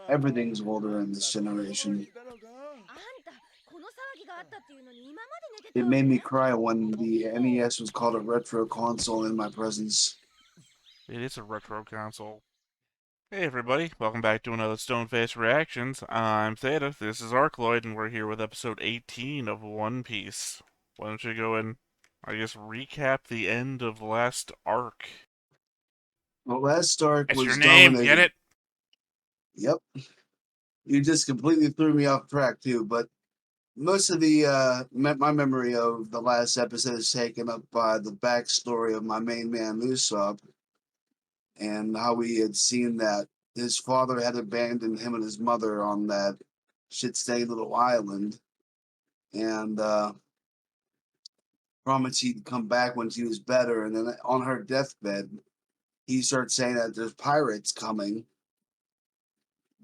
Everything's older in this generation. It made me cry when the NES was called a retro console in my presence. It is a retro console. Hey everybody, welcome back to another Stoneface Reactions. I'm Theta, this is Arcloid, and we're here with episode 18 of One Piece. Why don't you go and, I guess, recap the end of the last arc? Well, last arc That's your was name, get dominated. it? Yep. You just completely threw me off track, too, but most of my memory of the last episode is taken up by the backstory of my main man, Usopp, and how we had seen that his father had abandoned him and his mother on that shit-stained little island, and promised he'd come back when she was better. And then on her deathbed, he starts saying that there's pirates coming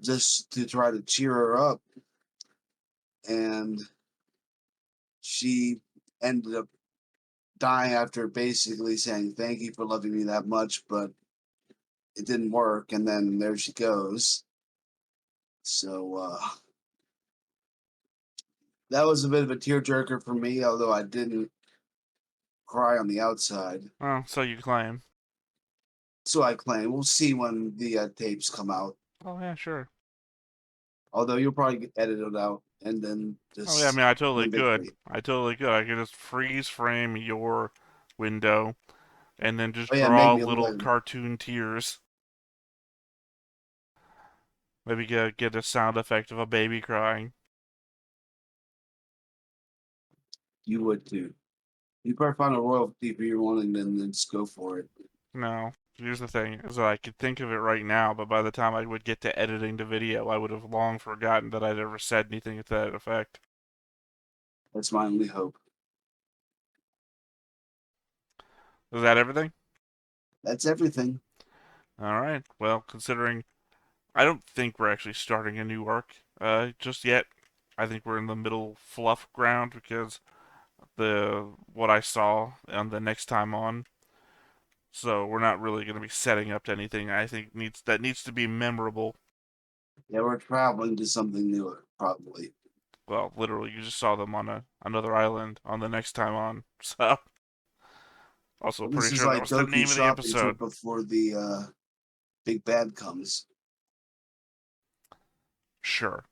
just to try to cheer her up. And she ended up dying after basically saying, "Thank you for loving me that much," but it didn't work. And then there she goes. So, that was a bit of a tearjerker for me, although I didn't cry on the outside. Oh, so you claim. So I claim. We'll see when the tapes come out. Oh yeah, sure. Although you'll probably get edited out and then Oh yeah, I just mean, I totally claim could. victory. I totally could. I could just freeze frame your window, and then just Oh yeah, make draw me little live. cartoon tears. Maybe get a sound effect of a baby crying. You would too. You probably find a royalty for your one and then just go for it. No. Here's the thing, is that I could think of it right now, but by the time I would get to editing the video, I would have long forgotten that I'd ever said anything to that effect. That's my only hope. Is that everything? That's everything. Alright, well, considering I don't think we're actually starting a new arc just yet. I think we're in the middle fluff ground because the what I saw on the next time on. So we're not really going to be setting up to anything I think needs to be memorable. Yeah, we're traveling to something newer, probably. Well, literally, you just saw them on another island on the next time on. So, also Well, this pretty is sure that like was the Goku name of the shopping trip episode. before the big bad comes. Sure.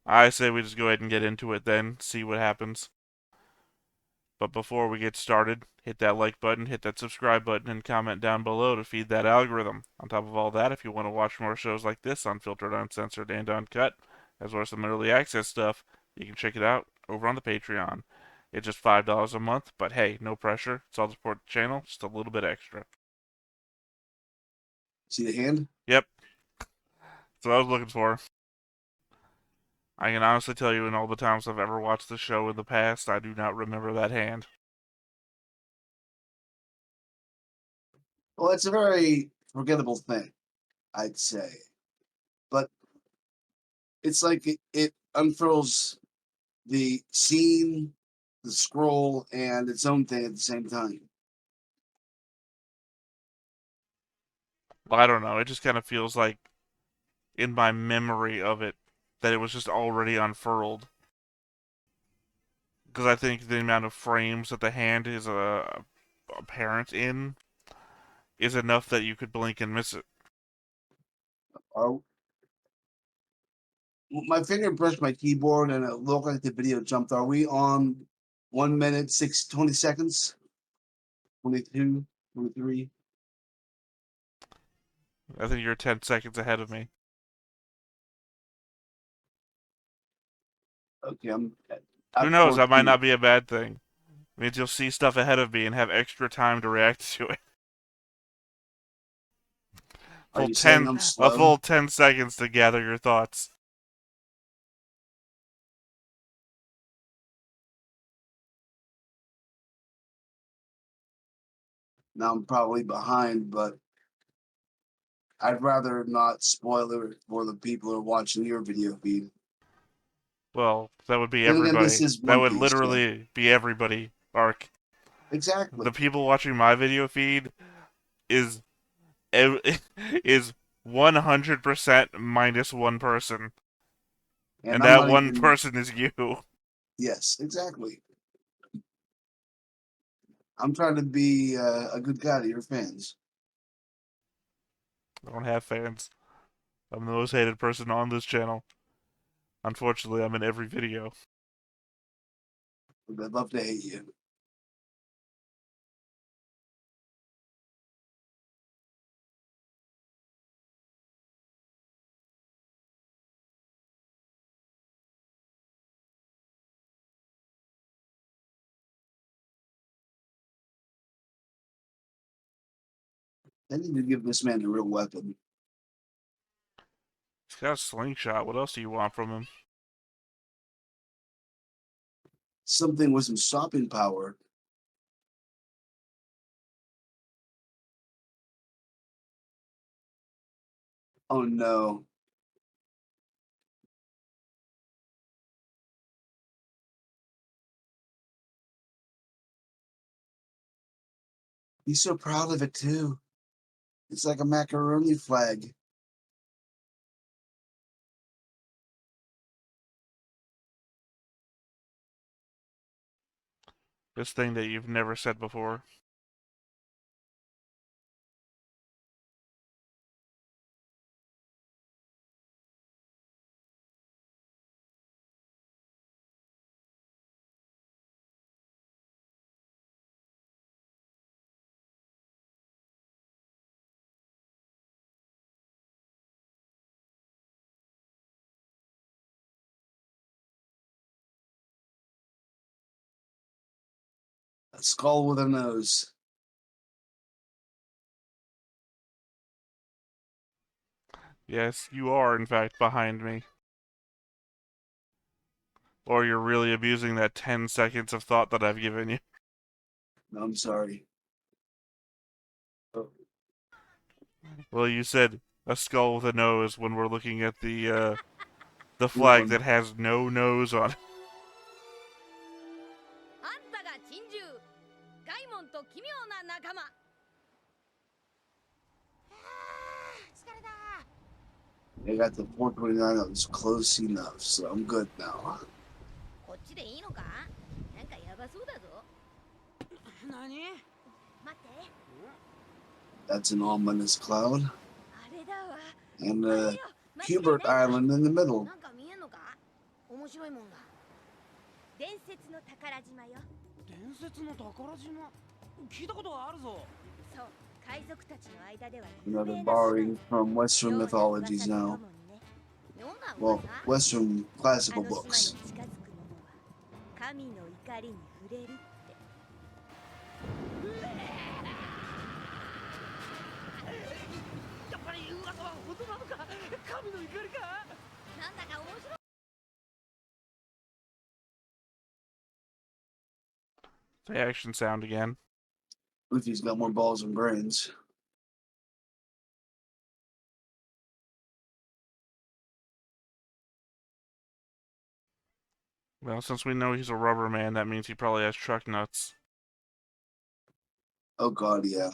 I say we just go ahead and get into it then, see what happens. But before we get started, hit that like button, hit that subscribe button, and comment down below to feed that algorithm. On top of all that, if you want to watch more shows like this, unfiltered, uncensored, and uncut, as well as some early access stuff, you can check it out over on the Patreon. It's just $5 a month, but hey, no pressure. It's all to support the channel, just a little bit extra. See the hand? Yep, that's what I was looking for. I can honestly tell you in all the times I've ever watched the show in the past, I do not remember that hand. Well, it's a very forgettable thing, I'd say. But it's like it unfurls the scene, the scroll, and its own thing at the same time. Well, I don't know, it just kind of feels like in my memory of it that it was just already unfurled. Because I think the amount of frames that the hand is apparent in is enough that you could blink and miss it. Are my finger brushed my keyboard and it looked like the video jumped. Are we on 1 minute, 20 seconds? 22, 23? I think you're 10 seconds ahead of me. Okay, I'm Who at knows? That might 14. not be a bad thing. It means you'll see stuff ahead of me and have extra time to react to it. Are you saying I'm A slow? full 10 seconds to gather your thoughts. Now I'm probably behind, but I'd rather not spoil it for the people who are watching your video feed. Well, that would be Then again, this everybody. is That One would Piece, Jay. literally be everybody, Ark. Exactly. The people watching my video feed is is 100% minus one person. And And I'm that not one even. person is you. Yes, exactly. I'm trying to be a good guy to your fans. I don't have fans. I'm the most hated person on this channel. Unfortunately, I'm in every video. I'd love to hate you. I need to give this man a real weapon. He's got a slingshot. What else do you want from him? Something with some stopping power. Oh no. He's so proud of it too. It's like a macaroni flag. This thing that you've never said before. A skull with a nose. Yes, you are, in fact, behind me. Or you're really abusing that 10 seconds of thought that I've given you. No, I'm sorry. Oh, Well, you said a skull with a nose when we're looking at the good flag one. that has no nose on it. あんたが珍獣ガイモンと奇妙な仲間。I got the 429 that was close enough, so I'm good now. こっちでいいのか？なんかやばそうだぞ。何？待って。That's an ominous cloud. あれだわ。 And あれよ。Hubert Island in the middle. なんか見えんのか？面白いもんが。伝説の宝島よ。伝説の宝島？聞いたことがあるぞ。そう。海賊たちの間では有名な Another 島。 borrowing from Western mythologies now. Well, Western あ classical の島に books. 近づく者は神の怒りに触れるって。やっぱり噂は本当なのか？神の怒りか？なんだか面白い。 The action sound again. Luffy's got more balls than brains. Well, since we know he's a rubber man, that means he probably has truck nuts. Oh god, yeah.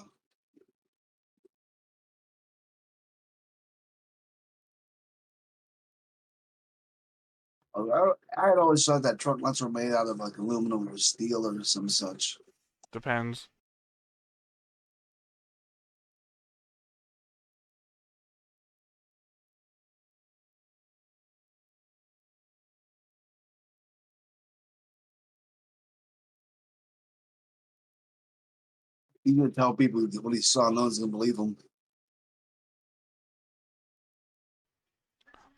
I had always thought that truck nuts were made out of like aluminum or steel or some such. Depends. He's gonna tell people what he saw, no one's gonna believe him.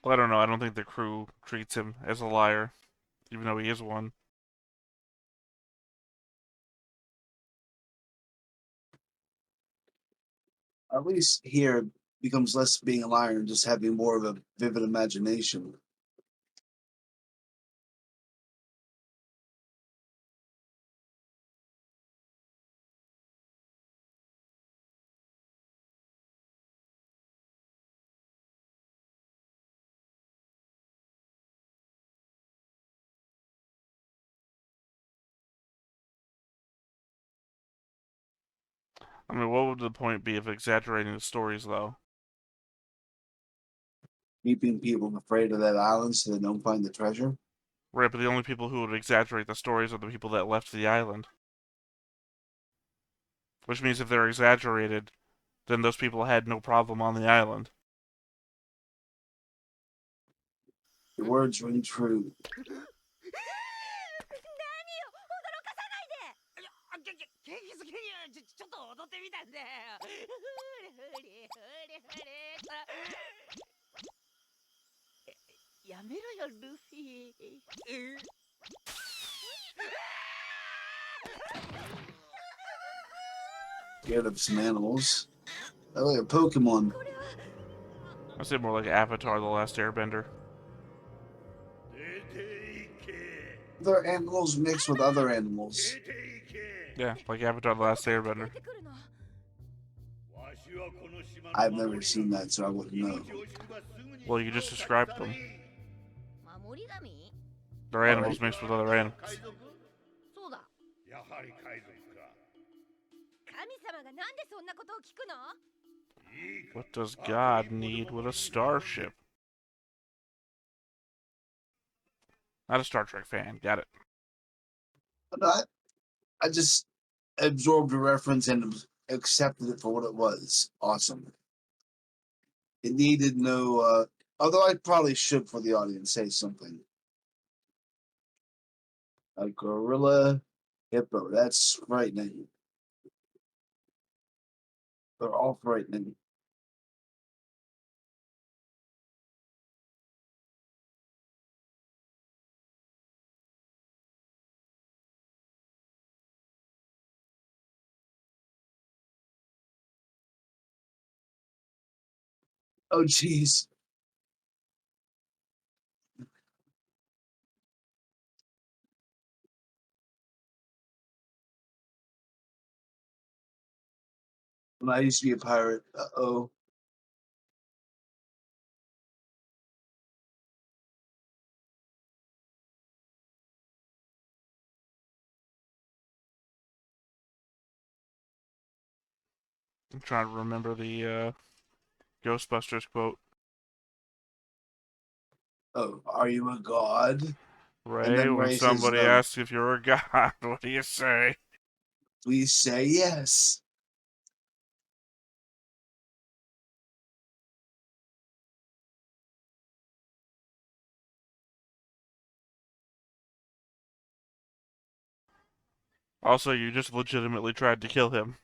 Well, I don't know. I don't think the crew treats him as a liar, even though he is one. At least here it becomes less being a liar and just having more of a vivid imagination. I mean, what would the point be of exaggerating the stories, though? keeping people afraid of that island so they don't find the treasure. Right, but the only people who would exaggerate the stories are the people that left the island. Which means if they're exaggerated, then those people had no problem on the island. Your words ring true. 景気づけにちょっと踊ってみたんだよ。ふれふれふれふれやめろよルフィ。Scared of some animals. I like a Pokemon. I say more like Avatar: The Last Airbender. Other animals mixed with other animals. Yeah, like Avatar: The Last Airbender. I've never seen that, so I wouldn't know. Well, you just described them. 守り神？ They're animals mixed with other animals. そうだ。やはり海賊か。神様がなんでそんなことを聞くの？ What does God need with a starship? Not a Star Trek fan, got it. I just absorbed the reference and accepted it for what it was. Awesome. It needed no, although I probably should for the audience say something. A gorilla hippo. That's frightening. They're all frightening. Oh, jeez. When I used to be a pirate. Uh-oh. I'm trying to remember the Ghostbusters quote. Oh, are you a god? And Ray, then when Ray says somebody no. asks if you're a god, what do you say? Please say yes. Also, you just legitimately tried to kill him.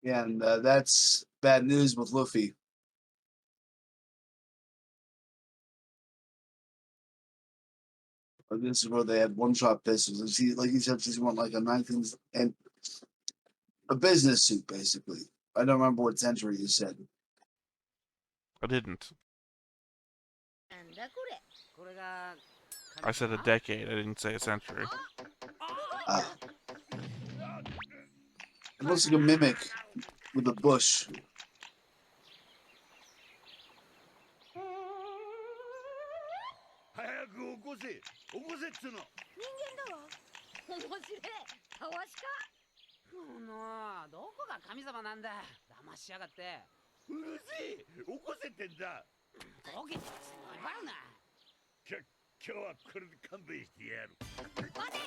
And that's bad news with Luffy. But this is where they had one-shot pistols. And she, like you said, she's wearing like a 19th and a business suit, basically. I don't remember what century you said. I didn't. なんだこれ。これが I said a decade, I didn't say a century. It looks like a mimic with a bush. 早く起こせっつうの。人間だわ。面白い。たわしか。どこが神様なんだ。騙しやがって。うるせえ。起こせってんだ。ボケて粘るな。今日はこれで勘弁してやる。待て。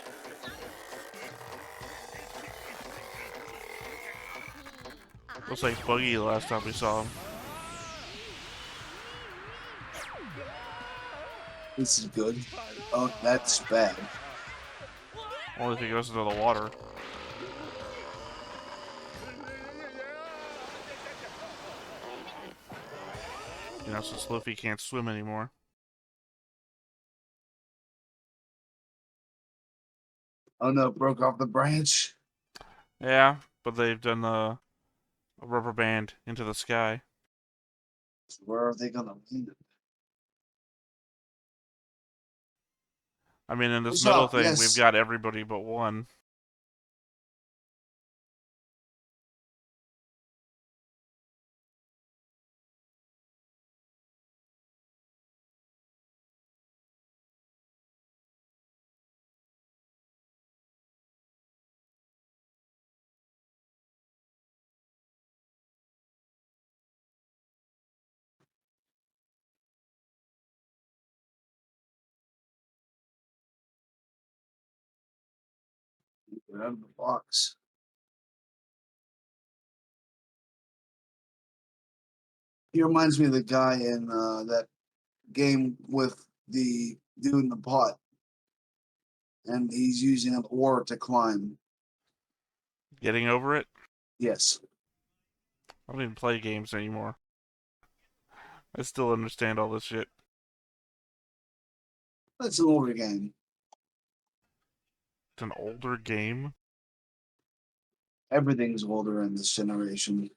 Looks like Buggy the last time we saw him. This is good. Oh, that's bad. Only if he goes into the water. You know, since Luffy can't swim anymore. Oh no, broke off the branch. Yeah, but they've done the rubber band into the sky. Where are they gonna lead it? I mean, in this What's middle up? thing, we've Yes. got everybody but one. Remember the box. He reminds me of the guy in that game with the dude in the pot, and he's using an oar to climb. Getting over it? Yes. I don't even play games anymore. I still understand all this shit. That's an older game. It's an older game? Everything's older in this generation.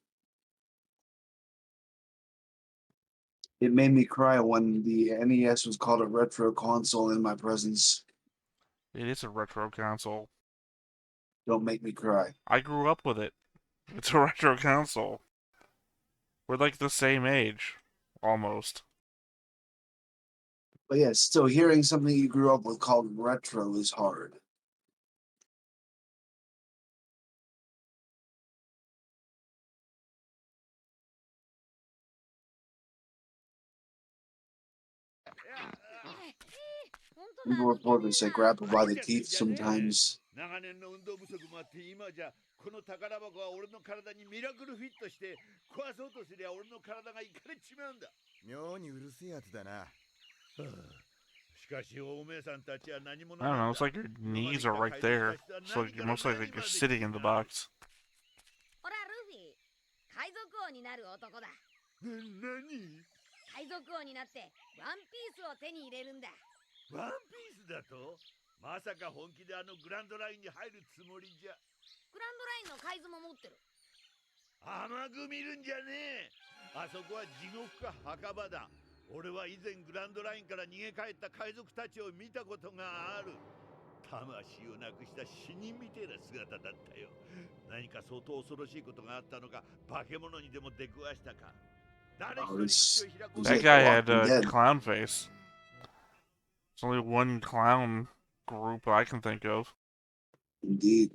It made me cry when the NES was called a retro console in my presence. It is a retro console. Don't make me cry. I grew up with it. It's a retro console. We're like the same age. Almost. But yeah, still hearing something you grew up with called retro is hard. People reportedly say grab her by the teeth sometimes. 長年の運動不足もあって今じゃこの宝箱は俺の体にミラクルフィットして壊そうとすりゃ俺の体がいかれちまうんだ。妙にうるせえやつだな。しかしおめえさんたちは何者 I don't know, it's like your knees are right there. So like, most likely you're sitting in the box. ほらルフィ、海賊王になる男だ。何？海賊王になってワンピースを手に入れるんだ。ワンピースだと？まさか本気であのグランドラインに入るつもりじゃ。グランドラインの海図も持ってる。甘く見るんじゃねえ。あそこは地獄か墓場だ。俺は以前グランドラインから逃げ帰った海賊たちを見たことがある。魂をなくした死人みてえな姿だったよ。何か相当恐ろしいことがあったのか、化け物にでも出くわしたか。誰一人口を開こうと That guy had a clown face. There's only one clown group I can think of. Indeed.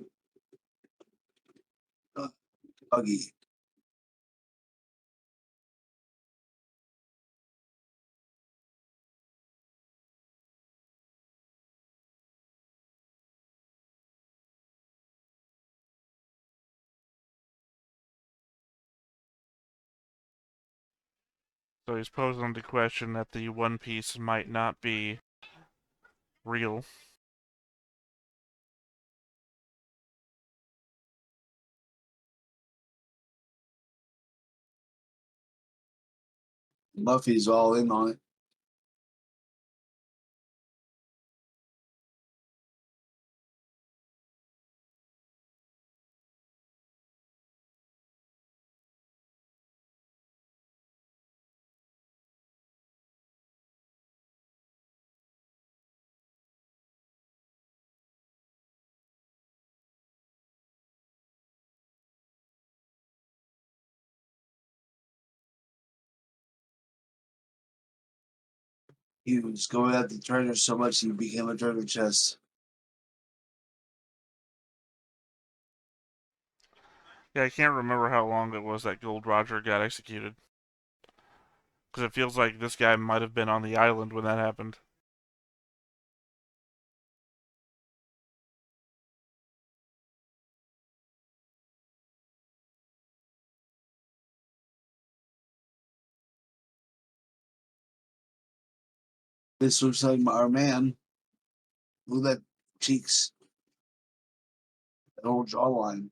Buggy. So he's posing the question that the One Piece might not be real. Luffy's all in on it. He was going at the treasure so much he became a treasure chest. Yeah, I can't remember how long it was that Gold Roger got executed. Because it feels like this guy might have been on the island when that happened. This looks like our man. Look at that cheeks. That whole jawline.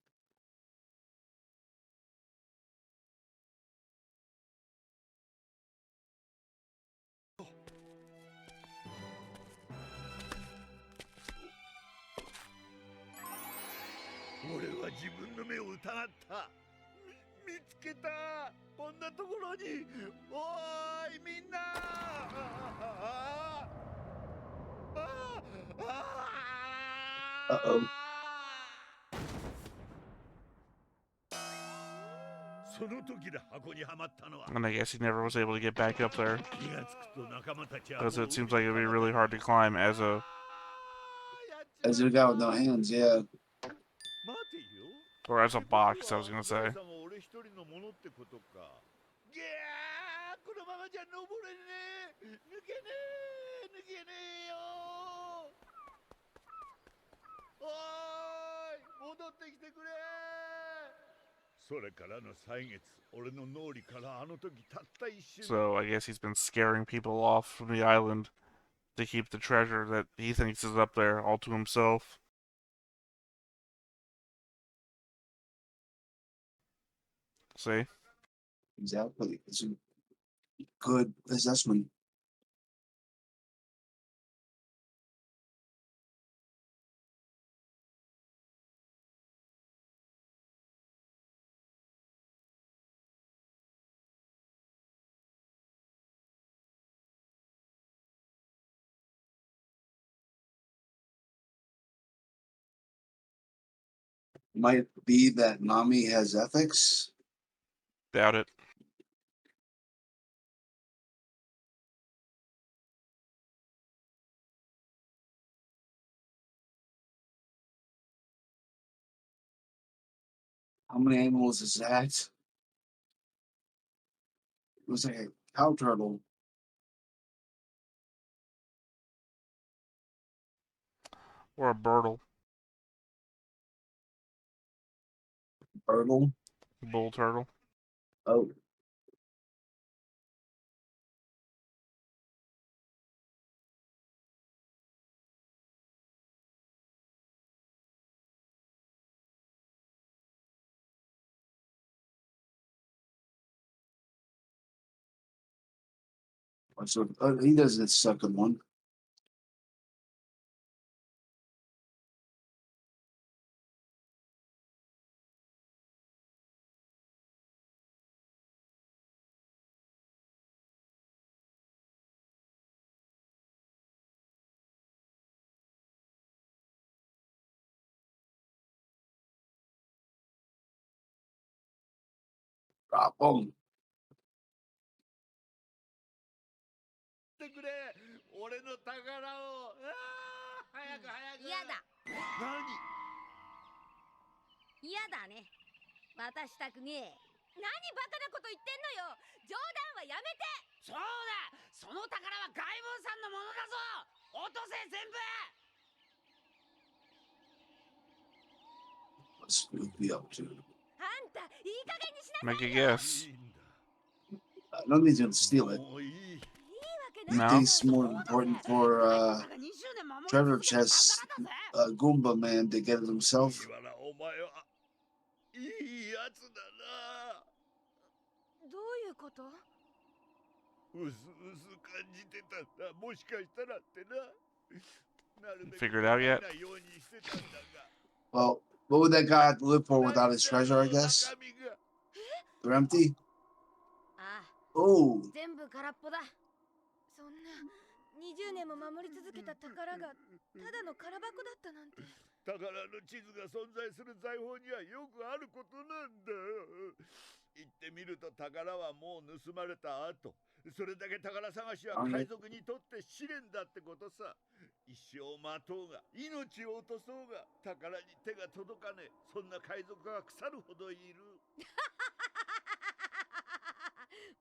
Uh-oh. And I guess he never was able to get back up there. Because it seems like it would be really hard to climb as a... As a guy with no hands, yeah. Or as a box, I was going to say. 戻ってきてくれ。それからの歳月、俺の脳裏からあの時たった一瞬。 So I guess he's been scaring people off from the island to keep the treasure that he thinks is up there all to himself. See? Exactly. It's a good assessment. Might be that Nami has ethics. Doubt it. How many animals is that? It was like a cow turtle. Or a birdle. Turtle. Bull turtle. Oh. So he does the second one. Drop him. ってくれ。俺の宝を。早く早く。嫌だ。何。嫌だね。渡したくねえ。何バカなこと言ってんのよ。冗談はやめて。そうだ、その宝はガイモンさんのものだぞ。落とせ全部。 What's Goofy up to? あんたいい加減にしな Make さ a いよ。 guess. いいんだ。 I don't think he's gonna steal it. もういい。いいわけ He ない。 thinks it's more important for あんたが20年守り treasure 続けた chests, 宝だぜ。 Goomba Man to get it himself. 麦わら、お前は。いいやつだな。どういうこと？うすうす感じてたんだ。もしかしたらってな。なるべく Figured out yet? ないようにしてたんだが。 Well, what would that guy live for without his treasure, I guess? 中身が。 They're empty? ああ、 Oh, 全部空っぽだ。そんな20年も守り続けた宝がただの空箱だったなんて。宝の地図が存在する財宝にはよくあることなんだ。言ってみると宝はもう盗まれた後、それだけ宝探しは海賊にとって試練だってことさ。一生待とうが命を落とそうが宝に手が届かねえ、そんな海賊が腐るほどいる。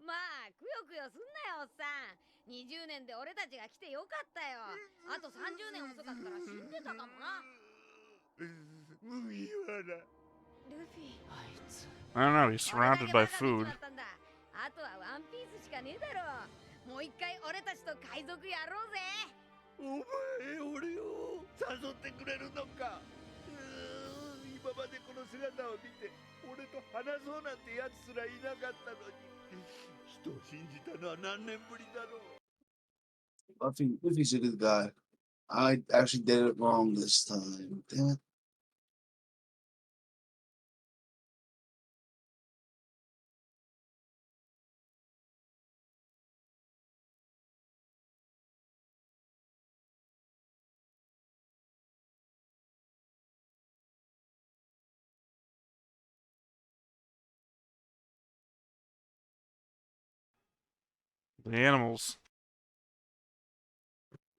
まあくよくよすんなよおっさん。20年で俺たちが来てよかったよ。あと30年遅かったら死んでたかもな。麦わら。ルフィ。あいつ。 I don't know, he's surrounded by food. あとはワンピースしかねえだろ。もう一回俺たちと海賊やろうぜ。お前、俺を誘ってくれるのか。今までこの姿を見て俺と話そうなんてやつすらいなかったのに、人を信じたのは何年ぶりだろう。 Luffy's a good guy. I actually did it wrong this time. Damn it. The animals.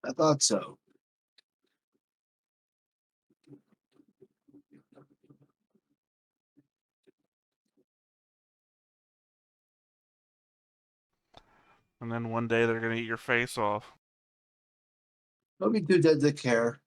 I thought so. And then one day they're gonna eat your face off. Don't be too dead to care.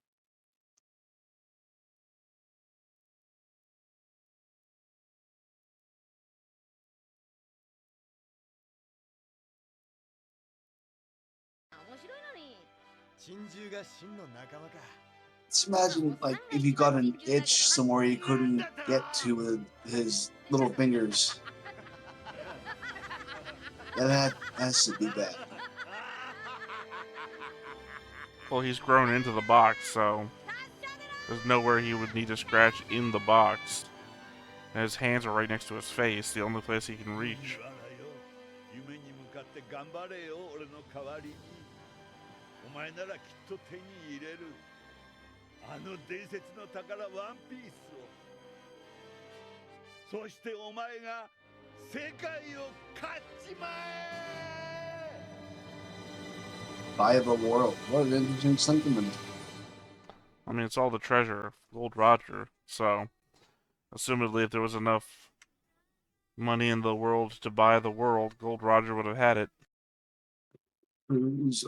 Just imagine, like, if you got an itch somewhere you couldn't get to with his little fingers. That has to be bad. Well, he's grown into the box, so there's nowhere he would need to scratch in the box. And his hands are right next to his face, the only place he can reach. 夢に向かって頑張れよ、俺の代わりに。お前ならきっと手に入れる。あの伝説の宝ワンピースを。そしてお前が世界を勝ちまえ。Buy the world. What an interesting sentiment. I mean, it's all the treasure of Gold Roger, so assumedly if there was enough money in the world to buy the world, Gold Roger would have had it. It was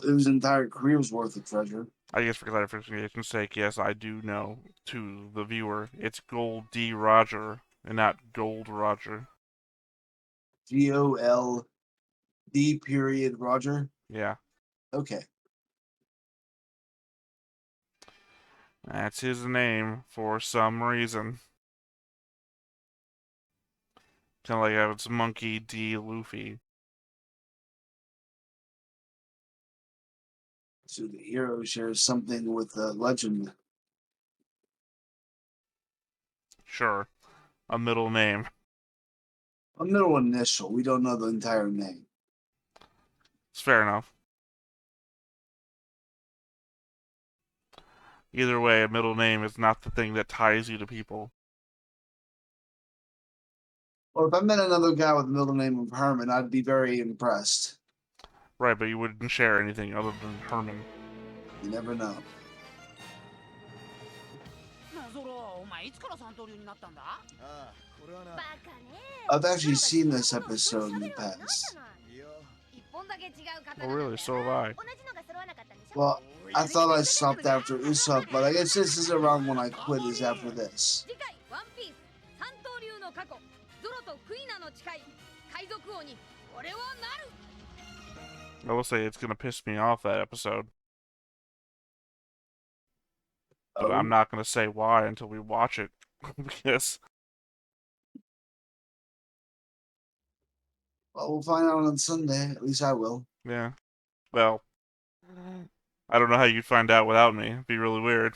his entire career's worth of treasure. I guess for clarification's sake, yes, I do know to the viewer, it's Gold D. Roger and not Gold Roger. GOLD period Roger? Yeah. Okay. That's his name for some reason. Kind of like how it's Monkey D. Luffy. So the hero shares something with the legend. Sure. A middle name. A middle initial. We don't know the entire name. It's fair enough. Either way, a middle name is not the thing that ties you to people. Well, if I met another guy with the middle name of Herman, I'd be very impressed. Right, but you wouldn't share anything other than Herman. You never know. ゾロ、お前いつから三刀流になったんだ？ I've actually seen this episode in the past. Oh, really? So have I. Well, I thought I stopped after Usopp, but I guess this is around when I quit, is after this. I will say it's gonna piss me off, that episode. But I'm not gonna say why until we watch it. Because... Well, we'll find out on Sunday. At least I will. Yeah. Well, I don't know how you'd find out without me. It'd be really weird.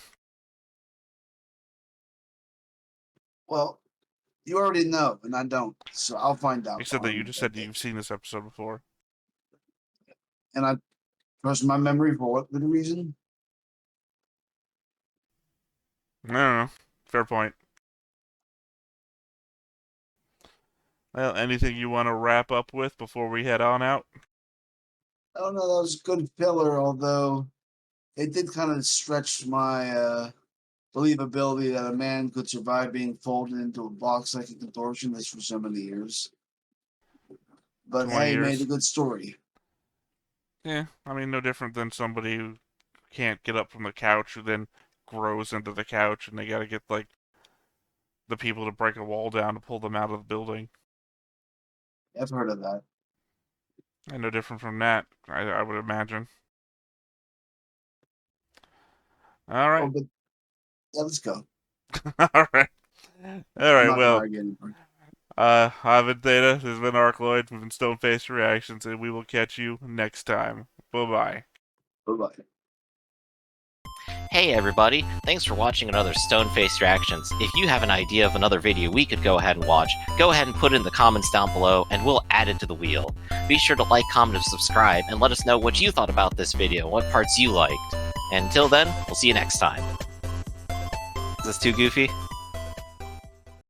Well, you already know, and I don't, so I'll find out. Except that you just said you've seen this episode before. And I trust my memory for what good reason? I don't know. Fair point. Well, anything you want to wrap up with before we head on out? I don't know, that was good filler, although it did kind of stretch my believability that a man could survive being folded into a box like a contortionist for so many years. But 20 hey, years. made a good story. Yeah, I mean, no different than somebody who can't get up from the couch who then grows into the couch and they gotta get, like, the people to break a wall down to pull them out of the building. I've heard of that. And no different from that, I would imagine. Alright. Oh, but yeah, let's go. Alright. I'm Alright, not well. arguing anymore. I've been Theta, this has been Arcloid, we've been Stone-Faced Reactions, and we will catch you next time. Bye-bye. Bye-bye. Hey everybody, thanks for watching another Stone-Faced Reactions. If you have an idea of another video we could go ahead and watch, go ahead and put it in the comments down below and we'll add it to the wheel. Be sure to like, comment, and subscribe, and let us know what you thought about this video, what parts you liked. And until then, we'll see you next time. Is this too goofy?